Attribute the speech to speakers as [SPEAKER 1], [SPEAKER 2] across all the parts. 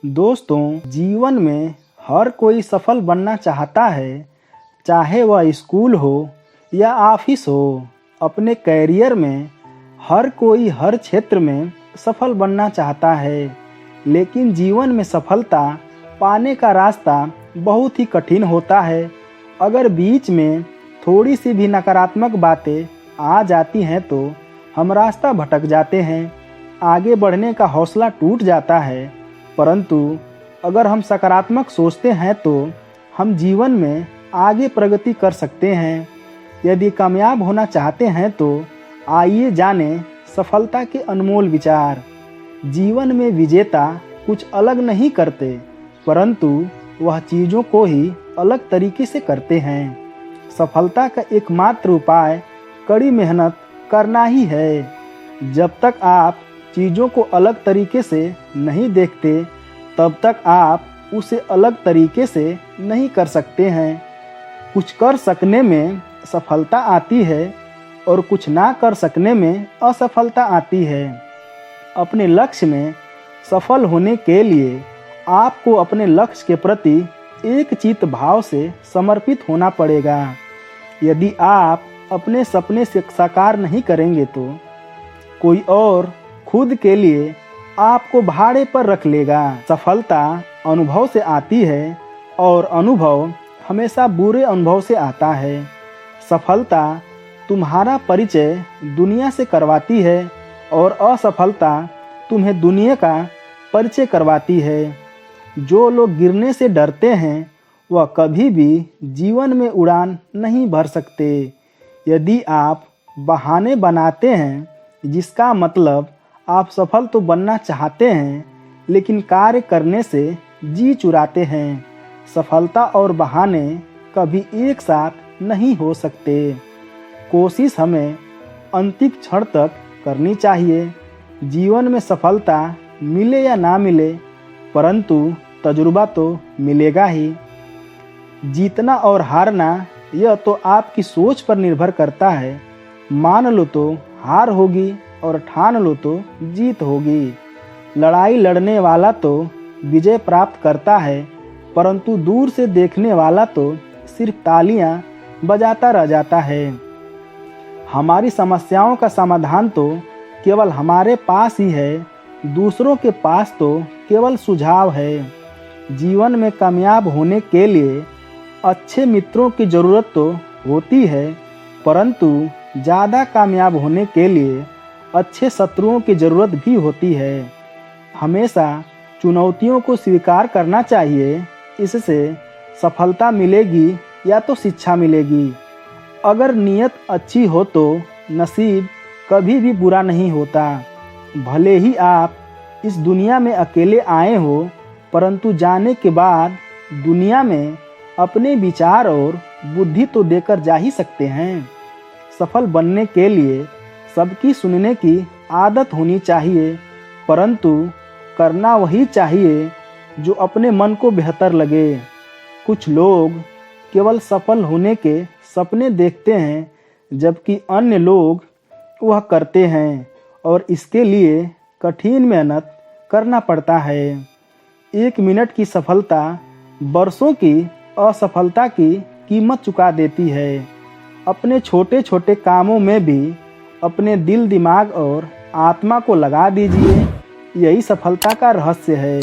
[SPEAKER 1] दोस्तों, जीवन में हर कोई सफल बनना चाहता है, चाहे वह स्कूल हो या ऑफिस हो। अपने कैरियर में हर कोई हर क्षेत्र में सफल बनना चाहता है, लेकिन जीवन में सफलता पाने का रास्ता बहुत ही कठिन होता है। अगर बीच में थोड़ी सी भी नकारात्मक बातें आ जाती हैं तो हम रास्ता भटक जाते हैं, आगे बढ़ने का हौसला टूट जाता है। परंतु अगर हम सकारात्मक सोचते हैं तो हम जीवन में आगे प्रगति कर सकते हैं। यदि कामयाब होना चाहते हैं तो आइए जानें सफलता के अनमोल विचार। जीवन में विजेता कुछ अलग नहीं करते, परंतु वह चीज़ों को ही अलग तरीके से करते हैं। सफलता का एकमात्र उपाय कड़ी मेहनत करना ही है। जब तक आप चीज़ों को अलग तरीके से नहीं देखते, तब तक आप उसे अलग तरीके से नहीं कर सकते हैं। कुछ कर सकने में सफलता आती है और कुछ ना कर सकने में असफलता आती है। अपने लक्ष्य में सफल होने के लिए आपको अपने लक्ष्य के प्रति एक चित्त भाव से समर्पित होना पड़ेगा। यदि आप अपने सपने से साकार नहीं करेंगे तो कोई और खुद के लिए आपको भाड़े पर रख लेगा। सफलता अनुभव से आती है और अनुभव हमेशा बुरे अनुभव से आता है। सफलता तुम्हारा परिचय दुनिया से करवाती है और असफलता तुम्हें दुनिया का परिचय करवाती है। जो लोग गिरने से डरते हैं वह कभी भी जीवन में उड़ान नहीं भर सकते। यदि आप बहाने बनाते हैं, जिसका मतलब आप सफल तो बनना चाहते हैं लेकिन कार्य करने से जी चुराते हैं, सफलता और बहाने कभी एक साथ नहीं हो सकते। कोशिश हमें अंतिम क्षण तक करनी चाहिए। जीवन में सफलता मिले या ना मिले, परंतु तजुर्बा तो मिलेगा ही। जीतना और हारना यह तो आपकी सोच पर निर्भर करता है। मान लो तो हार होगी और ठान लो तो जीत होगी। लड़ाई लड़ने वाला तो विजय प्राप्त करता है, परंतु दूर से देखने वाला तो सिर्फ तालियां बजाता रह जाता है। हमारी समस्याओं का समाधान तो केवल हमारे पास ही है, दूसरों के पास तो केवल सुझाव है। जीवन में कामयाब होने के लिए अच्छे मित्रों की ज़रूरत तो होती है, परंतु ज़्यादा कामयाब होने के लिए अच्छे शत्रुओं की ज़रूरत भी होती है। हमेशा चुनौतियों को स्वीकार करना चाहिए, इससे सफलता मिलेगी या तो शिक्षा मिलेगी। अगर नीयत अच्छी हो तो नसीब कभी भी बुरा नहीं होता। भले ही आप इस दुनिया में अकेले आए हो, परंतु जाने के बाद दुनिया में अपने विचार और बुद्धि तो देकर जा ही सकते हैं। सफल बनने के लिए सबकी सुनने की आदत होनी चाहिए, परंतु करना वही चाहिए जो अपने मन को बेहतर लगे। कुछ लोग केवल सफल होने के सपने देखते हैं, जबकि अन्य लोग वह करते हैं और इसके लिए कठिन मेहनत करना पड़ता है। 1 मिनट की सफलता वर्षों की असफलता की कीमत चुका देती है। अपने छोटे छोटे कामों में भी अपने दिल, दिमाग और आत्मा को लगा दीजिए, यही सफलता का रहस्य है।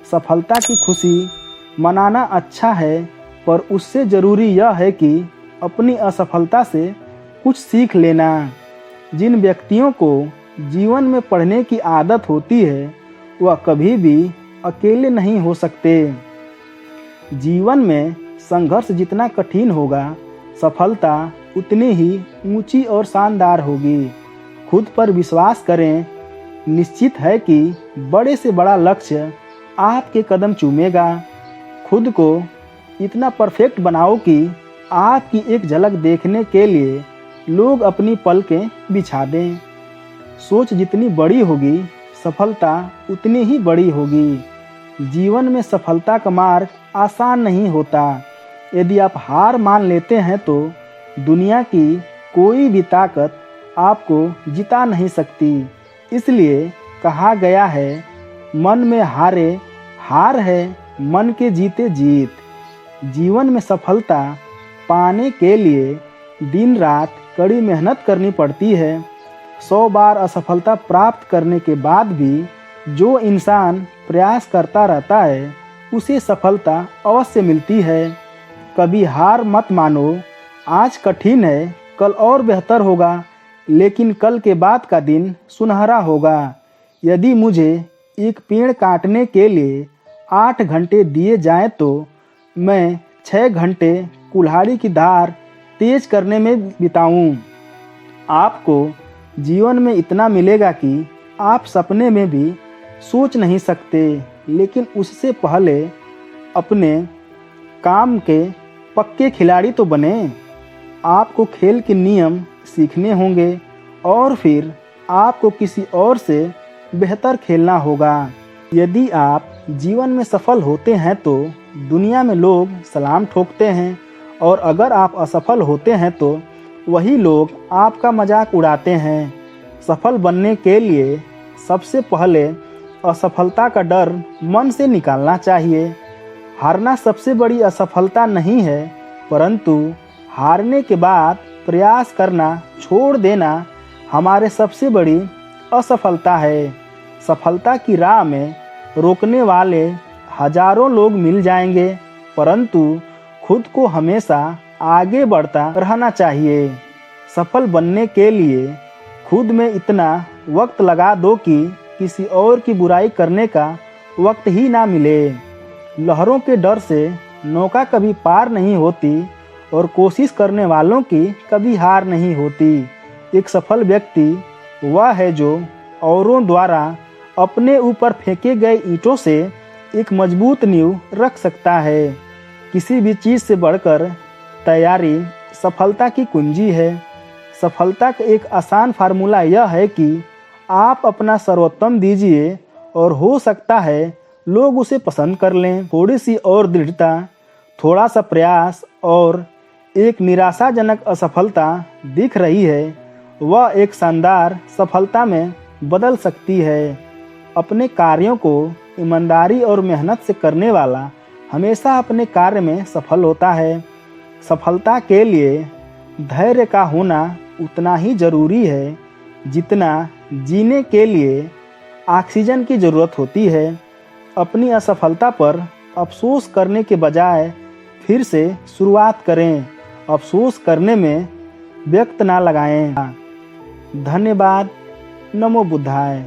[SPEAKER 1] सफलता की खुशी मनाना अच्छा है, पर उससे ज़रूरी यह है कि अपनी असफलता से कुछ सीख लेना। जिन व्यक्तियों को जीवन में पढ़ने की आदत होती है, वह कभी भी अकेले नहीं हो सकते। जीवन में संघर्ष जितना कठिन होगा, सफलता उतनी ही ऊंची और शानदार होगी। खुद पर विश्वास करें, निश्चित है कि बड़े से बड़ा लक्ष्य आपके कदम चूमेगा। खुद को इतना परफेक्ट बनाओ कि आपकी एक झलक देखने के लिए लोग अपनी पलकें बिछा दें। सोच जितनी बड़ी होगी, सफलता उतनी ही बड़ी होगी। जीवन में सफलता का मार्ग आसान नहीं होता। यदि आप हार मान लेते हैं तो दुनिया की कोई भी ताकत आपको जिता नहीं सकती। इसलिए कहा गया है, मन में हारे हार है मन के जीते जीत। जीवन में सफलता पाने के लिए दिन रात कड़ी मेहनत करनी पड़ती है। 100 बार असफलता प्राप्त करने के बाद भी जो इंसान प्रयास करता रहता है उसे सफलता अवश्य मिलती है। कभी हार मत मानो। आज कठिन है, कल और बेहतर होगा, लेकिन कल के बाद का दिन सुनहरा होगा। यदि मुझे एक पेड़ काटने के लिए 8 घंटे दिए जाएं तो मैं 6 घंटे कुल्हाड़ी की धार तेज करने में बिताऊं। आपको जीवन में इतना मिलेगा कि आप सपने में भी सोच नहीं सकते, लेकिन उससे पहले अपने काम के पक्के खिलाड़ी तो बने। आपको खेल के नियम सीखने होंगे और फिर आपको किसी और से बेहतर खेलना होगा। यदि आप जीवन में सफल होते हैं तो दुनिया में लोग सलाम ठोकते हैं, और अगर आप असफल होते हैं तो वही लोग आपका मजाक उड़ाते हैं। सफल बनने के लिए सबसे पहले असफलता का डर मन से निकालना चाहिए। हारना सबसे बड़ी असफलता नहीं है, परंतु हारने के बाद प्रयास करना छोड़ देना हमारे सबसे बड़ी असफलता है। सफलता की राह में रोकने वाले हजारों लोग मिल जाएंगे, परंतु खुद को हमेशा आगे बढ़ता रहना चाहिए। सफल बनने के लिए खुद में इतना वक्त लगा दो कि किसी और की बुराई करने का वक्त ही ना मिले। लहरों के डर से नौका कभी पार नहीं होती और कोशिश करने वालों की कभी हार नहीं होती। एक सफल व्यक्ति वह है जो औरों द्वारा अपने ऊपर फेंके गए ईंटों से एक मजबूत नींव रख सकता है। किसी भी चीज़ से बढ़कर तैयारी सफलता की कुंजी है। सफलता का एक आसान फार्मूला यह है कि आप अपना सर्वोत्तम दीजिए और हो सकता है लोग उसे पसंद कर लें। थोड़ी सी और दृढ़ता, थोड़ा सा प्रयास और एक निराशाजनक असफलता दिख रही है, वह एक शानदार सफलता में बदल सकती है। अपने कार्यों को ईमानदारी और मेहनत से करने वाला हमेशा अपने कार्य में सफल होता है। सफलता के लिए धैर्य का होना उतना ही जरूरी है जितना जीने के लिए ऑक्सीजन की ज़रूरत होती है। अपनी असफलता पर अफसोस करने के बजाय फिर से शुरुआत करें। अफसोस करने में वक्त ना लगाएं। धन्यवाद। नमो बुद्धाय।